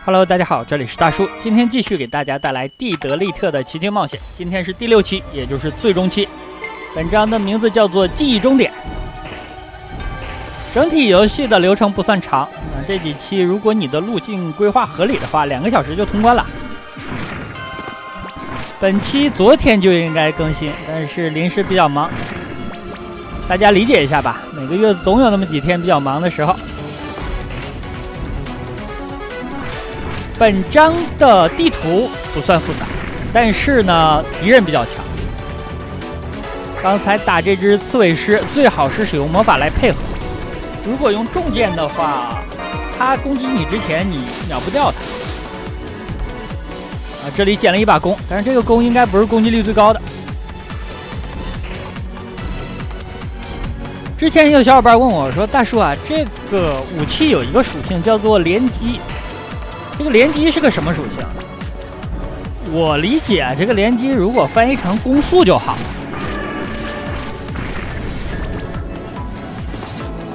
Hello， 大家好，这里是大叔，今天继续给大家带来蒂德利特的奇境冒险。今天是第6期，也就是最终期。本章的名字叫做记忆终点。整体游戏的流程不算长，这几期如果你的路径规划合理的话，2个小时就通关了。本期昨天就应该更新，但是临时比较忙，大家理解一下吧。每个月总有那么几天比较忙的时候。本章的地图不算复杂，但是呢，敌人比较强。刚才打这只刺猬狮，最好是使用魔法来配合。如果用重剑的话，它攻击你之前你秒不掉它。这里捡了一把弓，但是这个弓应该不是攻击力最高的。之前有小伙伴问我说：“大叔啊，这个武器有一个属性叫做连击。”这个连击是个什么属性？我理解这个连击如果翻译成攻速就好。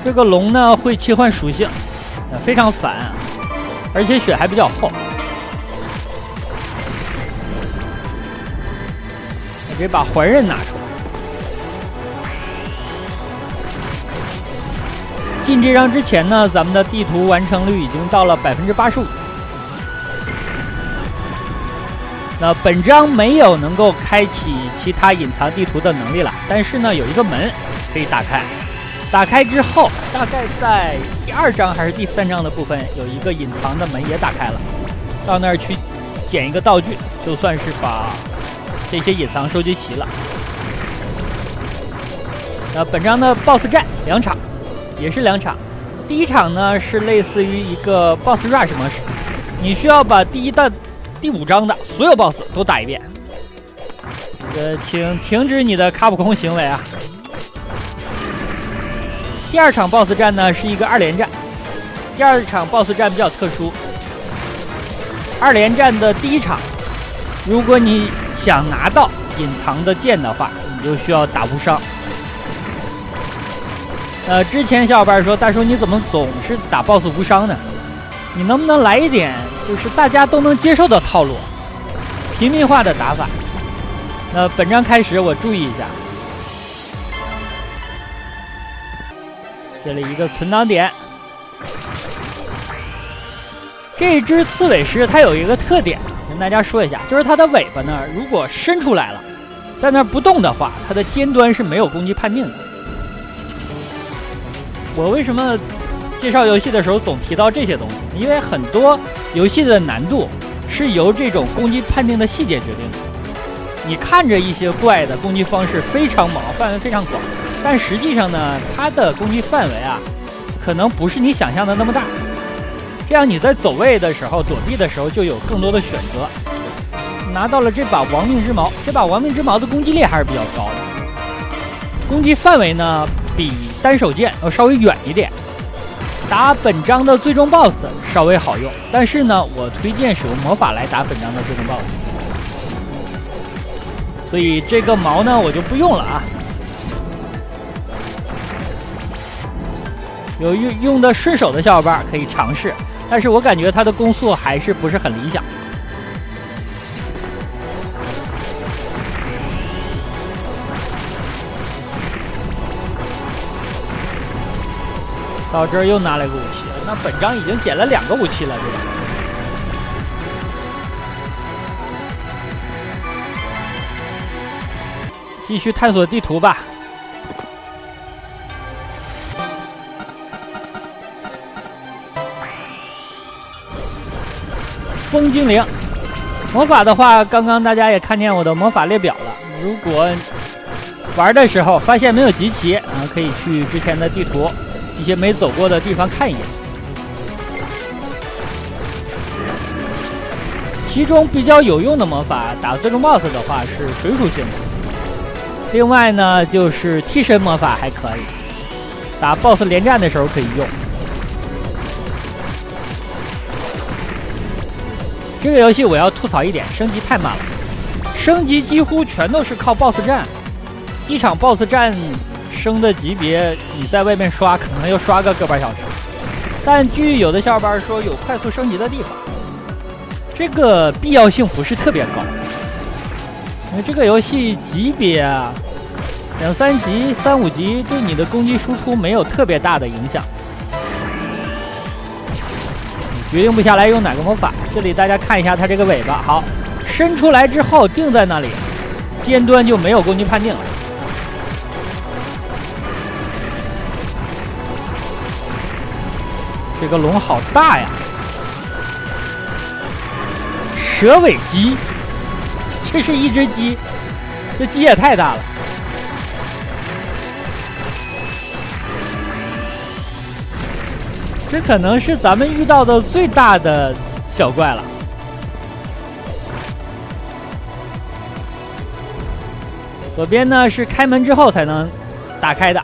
这个龙呢会切换属性，非常烦，而且血还比较厚。我这把环刃拿出来。进这章之前呢，咱们的地图完成率已经到了85%。那本章没有能够开启其他隐藏地图的能力了，但是呢，有一个门可以打开。打开之后，大概在第2章还是第3章的部分，有一个隐藏的门也打开了。到那儿去捡一个道具，就算是把这些隐藏收集齐了。那本章的 BOSS 战2场，也是2场。第一场呢是类似于一个 BOSS Rush 模式，你需要把第5章的所有 BOSS 都打一遍。请停止你的卡普空行为啊！第2场 BOSS 战呢是一个2连战。第2场 BOSS 战比较特殊，2连战的第1场，如果你想拿到隐藏的剑的话，你就需要打无伤。之前小伙伴说，大叔你怎么总是打 BOSS 无伤呢？你能不能来一点就是大家都能接受的套路，平民化的打法？那本章开始我注意一下，这里一个存档点。这只刺猬狮它有一个特点，跟大家说一下，就是它的尾巴呢，如果伸出来了，在那儿不动的话，它的尖端是没有攻击判定的。我为什么介绍游戏的时候总提到这些东西？因为很多游戏的难度是由这种攻击判定的细节决定的。你看着一些怪的攻击方式非常猛，范围非常广，但实际上呢，它的攻击范围啊，可能不是你想象的那么大。这样你在走位的时候、躲避的时候就有更多的选择。拿到了这把亡命之矛，这把亡命之矛的攻击力还是比较高的，攻击范围呢比单手剑要稍微远一点。打本章的最终 BOSS 稍微好用，但是呢，我推荐使用魔法来打本章的最终 BOSS， 所以这个矛呢我就不用了啊。有用的顺手的小伙伴可以尝试，但是我感觉它的攻速还是不是很理想。到这儿又拿了一个武器，那本章已经捡了2个武器了，这个。继续探索地图吧。风精灵魔法的话，刚刚大家也看见我的魔法列表了。如果玩的时候发现没有集齐，可以去之前的地图一些没走过的地方看一眼。其中比较有用的魔法，打最终 BOSS 的话是水属性的。另外呢，就是替身魔法还可以，打 BOSS 连战的时候可以用。这个游戏我要吐槽一点，升级太慢了，升级几乎全都是靠 BOSS 战。一场 BOSS 战升的级别，你在外面刷可能要刷个个把小时。但据有的小伙伴说有快速升级的地方，这个必要性不是特别高，因为这个游戏级别2、3级、3、5级对你的攻击输出没有特别大的影响。你决定不下来用哪个魔法，这里大家看一下它这个尾巴，好，伸出来之后定在那里，尖端就没有攻击判定了。这个龙好大呀！蛇尾鸡，这是一只鸡，这鸡也太大了。这可能是咱们遇到的最大的小怪了。左边呢是开门之后才能打开的，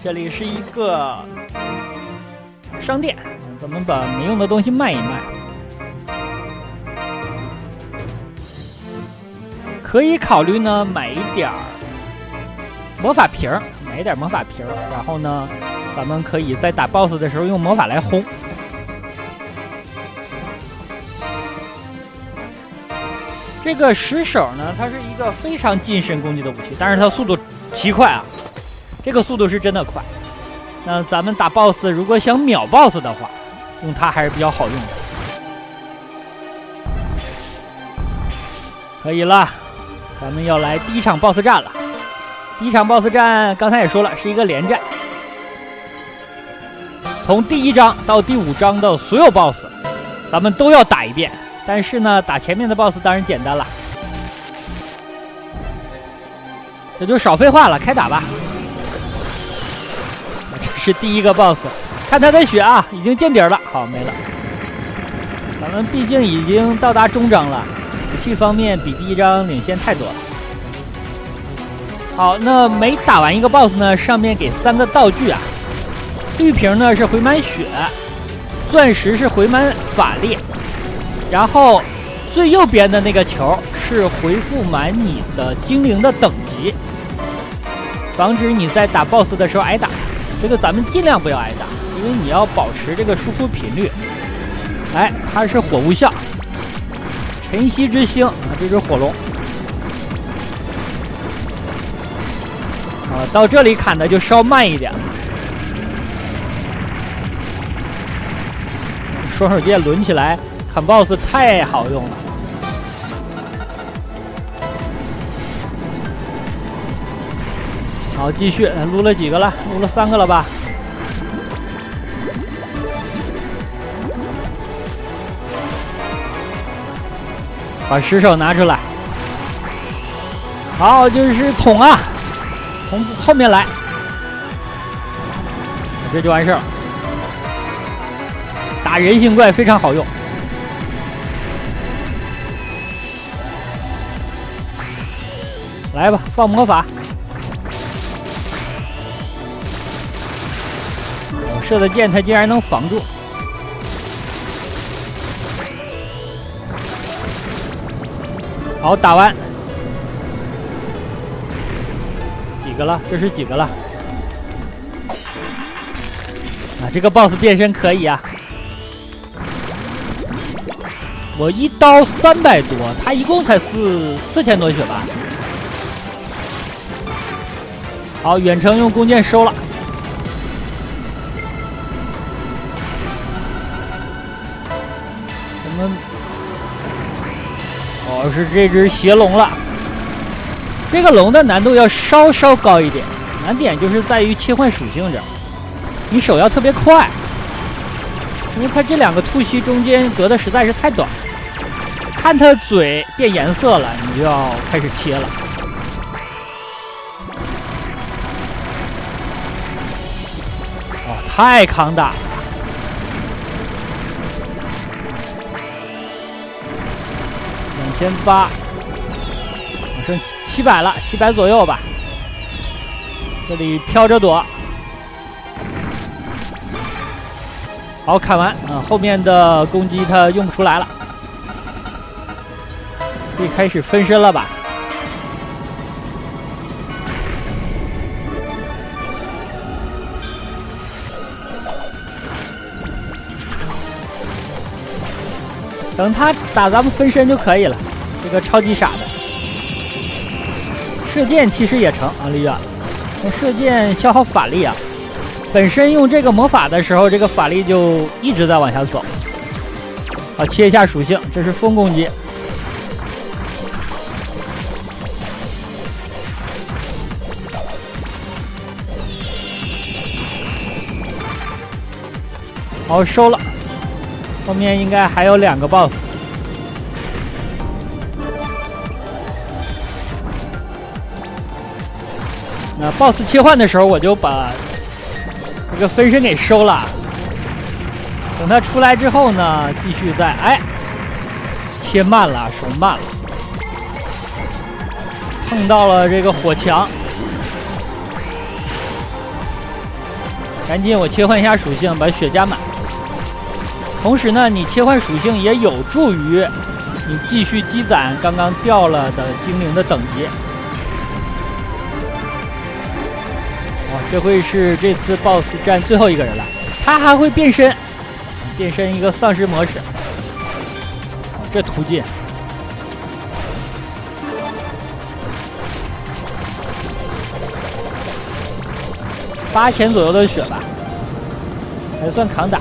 这里是一个商店，咱们把没用的东西卖一卖。可以考虑呢买一点魔法瓶儿，然后呢，咱们可以在打 BOSS 的时候用魔法来轰。这个石手呢，它是一个非常近身攻击的武器，但是它速度奇快啊，这个速度是真的快。那咱们打 BOSS 如果想秒 BOSS 的话，用它还是比较好用的。可以了，咱们要来第一场 BOSS 战了。第一场 BOSS 战刚才也说了，是一个连战，从第1章到第5章的所有 BOSS 咱们都要打一遍。但是呢，打前面的 BOSS 当然简单了。这就少废话了，开打吧。这是第一个 BOSS， 看他的血啊，已经见底了，好，没了。咱们毕竟已经到达中章了，武器方面比第1章领先太多了。好，那每打完一个 BOSS 呢，上面给3个道具啊，绿瓶呢是回满血，钻石是回满法力，然后最右边的那个球是回复满你的精灵的等级，防止你在打 BOSS 的时候挨打。这个咱们尽量不要挨打，因为你要保持这个输出频率。哎，它是火无效，晨曦之星啊，这只火龙。到这里砍的就稍慢一点。双手剑抡起来砍 BOSS 太好用了。好，继续撸了几个了？撸了3个了吧？把石手拿出来。好，就是捅啊，从后面来，这就完事儿了。打人形怪非常好用。来吧，放魔法。我射的箭，它竟然能防住。好，打完。几个了？这是几个了？啊，这个 BOSS 变身可以啊。我一刀300多，他一共才4000多血吧。好，远程用弓箭收了。咱们是这只邪龙了。这个龙的难度要稍稍高一点，难点就是在于切换属性这儿，你手要特别快，因为它这2个突袭中间隔的实在是太短。看它嘴变颜色了，你就要开始切了。太抗打了。2800，我剩700了，700左右吧。这里飘着躲。好，砍完啊，后面的攻击它用不出来了。可以开始分身了吧？等他打咱们分身就可以了。这个超级傻的射箭其实也成啊，离远了。射箭消耗法力啊，本身用这个魔法的时候，这个法力就一直在往下走。好，切一下属性，这是风攻击。好，收了。后面应该还有2个 BOSS。那 BOSS 切换的时候，我就把这个分身给收了。等他出来之后呢，继续再切慢了，手慢了，碰到了这个火墙，赶紧我切换一下属性，把血加满。同时呢，你切换属性也有助于你继续积攒刚刚掉了的精灵的等级。这会是这次 BOSS 战最后一个人了，他还会变身，变身一个丧尸模式。这途径8000左右的血吧，还算抗打。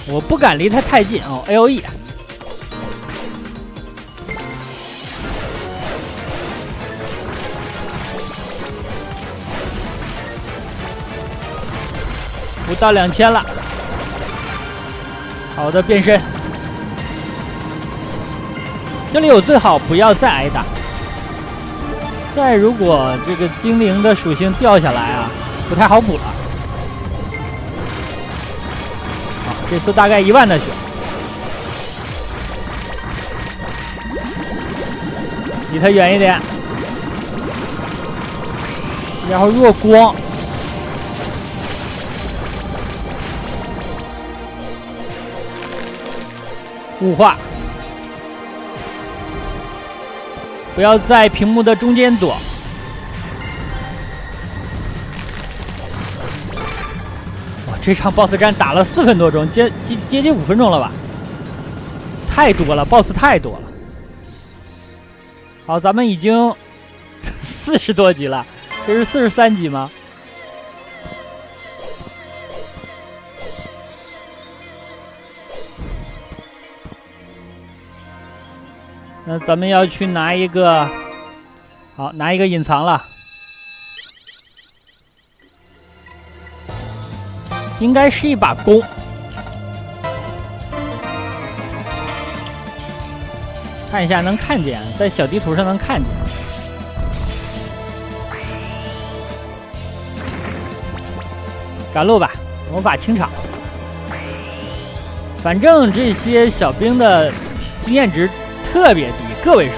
我不敢离他太近哦 ，AOE。不到2000了，好的变身。这里我最好不要再挨打，再如果这个精灵的属性掉下来啊，不太好补了。这次大概1万的血，离他远一点，然后弱光，雾化，不要在屏幕的中间躲。这场 BOSS 战打了4分多钟，接近5分钟了吧？太多了 ，BOSS 太多了。好，咱们已经40多级了，这是43级吗？那咱们要去拿一个，好，拿一个隐藏了。应该是一把弓，看一下能看见，在小地图上能看见。赶路吧，魔法清场。反正这些小兵的经验值特别低，个位数，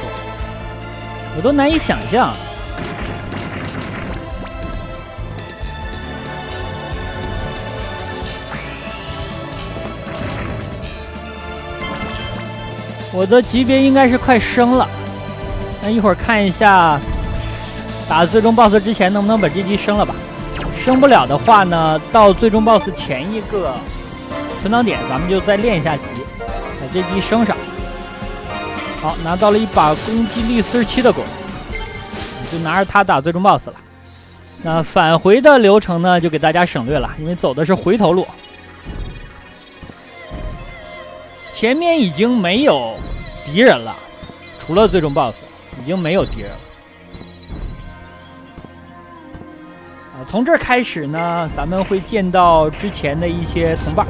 我都难以想象。我的级别应该是快升了，那一会儿看一下，打最终 BOSS 之前能不能把这级升了吧？升不了的话呢，到最终 BOSS 前一个存档点，咱们就再练一下级，把这级升上。好，拿到了一把攻击力47的弓，就拿着它打最终 BOSS 了。那返回的流程呢，就给大家省略了，因为走的是回头路。前面已经没有敌人了，除了最终 BOSS， 已经没有敌人了。从这儿开始呢，咱们会见到之前的一些同伴。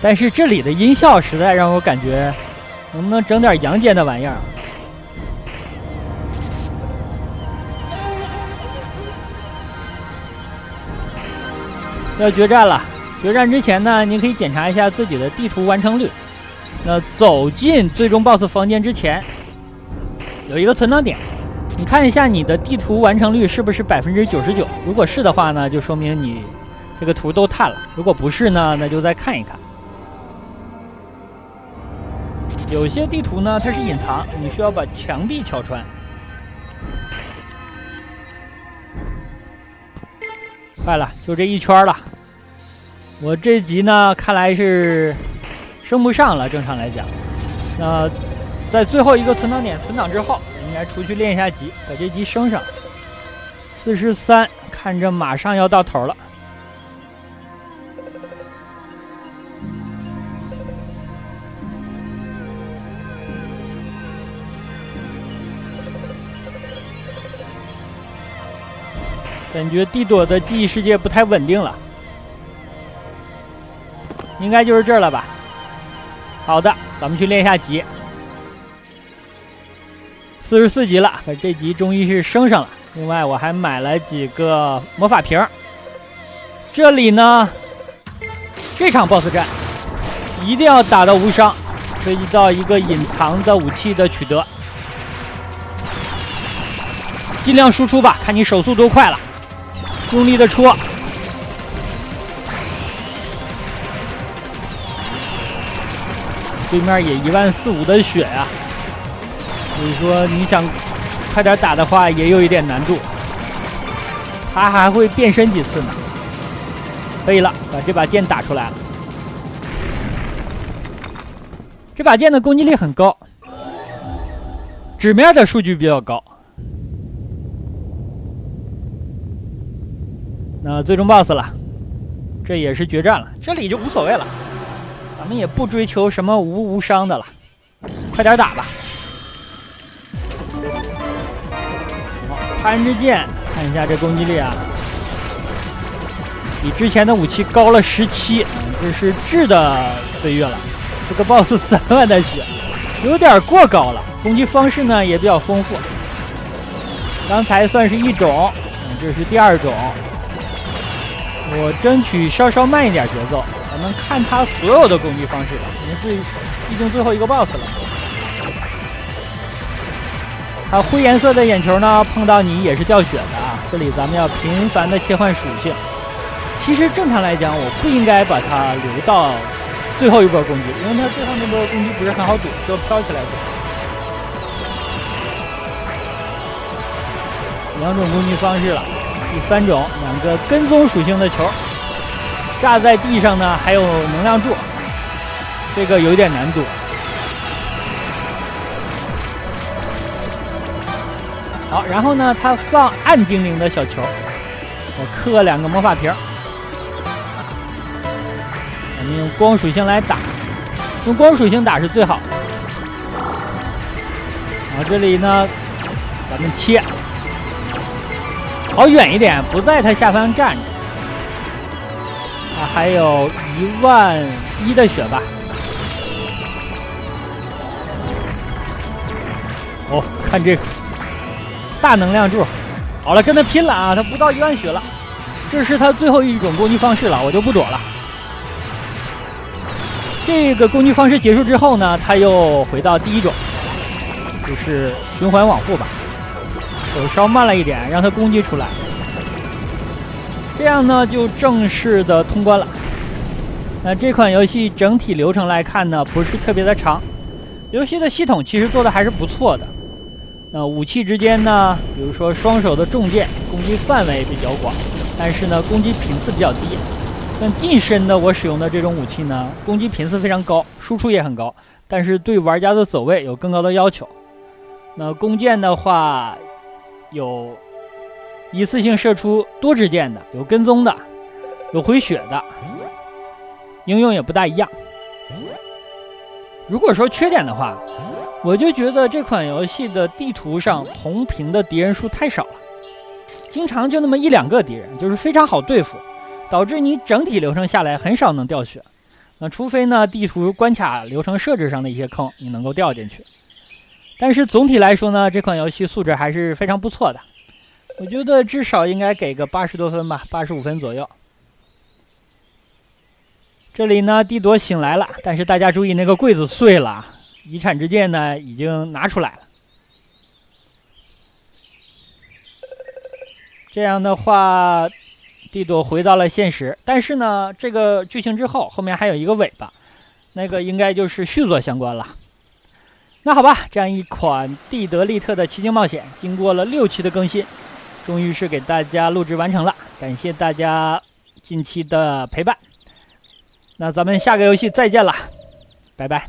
但是这里的音效实在让我感觉，能不能整点阳间的玩意儿？要决战了。决战之前呢，您可以检查一下自己的地图完成率。那走进最终 BOSS 房间之前，有一个存档点，你看一下你的地图完成率是不是99%。如果是的话呢，就说明你这个图都探了；如果不是呢，那就再看一看。有些地图呢它是隐藏，你需要把墙壁敲穿。坏了，就这一圈了。我这集呢看来是升不上了，正常来讲。那在最后一个存档点存档之后，应该出去练一下级，把这级升上。43，看着马上要到头了。感觉地朵的记忆世界不太稳定了，应该就是这儿了吧？好的，咱们去练一下级。44级了，这级终于是升上了。另外，我还买了几个魔法瓶。这里呢，这场 BOSS 战一定要打到无伤，涉及到一个隐藏的武器的取得，尽量输出吧，看你手速多快了。用力的戳，对面也14500的血呀，所以说你想快点打的话，也有一点难度。他还会变身几次呢。可以了，把这把剑打出来了。这把剑的攻击力很高，纸面的数据比较高。那最终 BOSS 了，这也是决战了，这里就无所谓了，咱们也不追求什么无伤的了，快点打吧。好，攀之剑，看一下这攻击力啊，比之前的武器高了17，这是质的飞跃了。这个 BOSS 3万的血，有点过高了，攻击方式呢也比较丰富。刚才算是一种，这是第二种。我争取稍稍慢一点节奏，咱们看他所有的攻击方式吧，因为毕竟最后一个 BOSS 了。他灰颜色的眼球呢，碰到你也是掉血的啊。这里咱们要频繁的切换属性。其实正常来讲，我不应该把它留到最后一波攻击，因为它最后那波攻击不是很好躲，需要飘起来躲。两种攻击方式了。第3种，2个跟踪属性的球，炸在地上呢，还有能量柱，这个有点难度。好，然后呢，他放暗精灵的小球，我刻2个魔法瓶，咱们用光属性来打，用光属性打是最好的。然后这里呢，咱们切。跑远一点，不在他下方站着。还有11000的血吧。哦，看这个大能量柱，好了，跟他拼了啊！他不到10000血了，这是他最后一种攻击方式了，我就不躲了。这个攻击方式结束之后呢，他又回到第1种，就是循环往复吧。手稍慢了一点，让他攻击出来，这样呢就正式的通关了。那这款游戏整体流程来看呢，不是特别的长，游戏的系统其实做的还是不错的。那武器之间呢，比如说双手的重剑，攻击范围比较广，但是呢攻击频次比较低。像近身的我使用的这种武器呢，攻击频次非常高，输出也很高，但是对玩家的走位有更高的要求。那弓箭的话，有一次性射出多支箭的，有跟踪的，有回血的，应用也不大一样。如果说缺点的话，我就觉得这款游戏的地图上同屏的敌人数太少了，经常就那么1-2个敌人，就是非常好对付，导致你整体流程下来很少能掉血。那除非呢地图关卡流程设置上的一些坑你能够掉进去。但是总体来说呢，这款游戏素质还是非常不错的，我觉得至少应该给个80多分吧，85分左右。这里呢，地朵醒来了，但是大家注意那个柜子碎了，遗产之剑呢已经拿出来了。这样的话，地朵回到了现实，但是呢，这个剧情之后面还有一个尾巴，那个应该就是续作相关了。那好吧，这样一款蒂德利特的奇境冒险，经过了6期的更新，终于是给大家录制完成了，感谢大家近期的陪伴。那咱们下个游戏再见了，拜拜。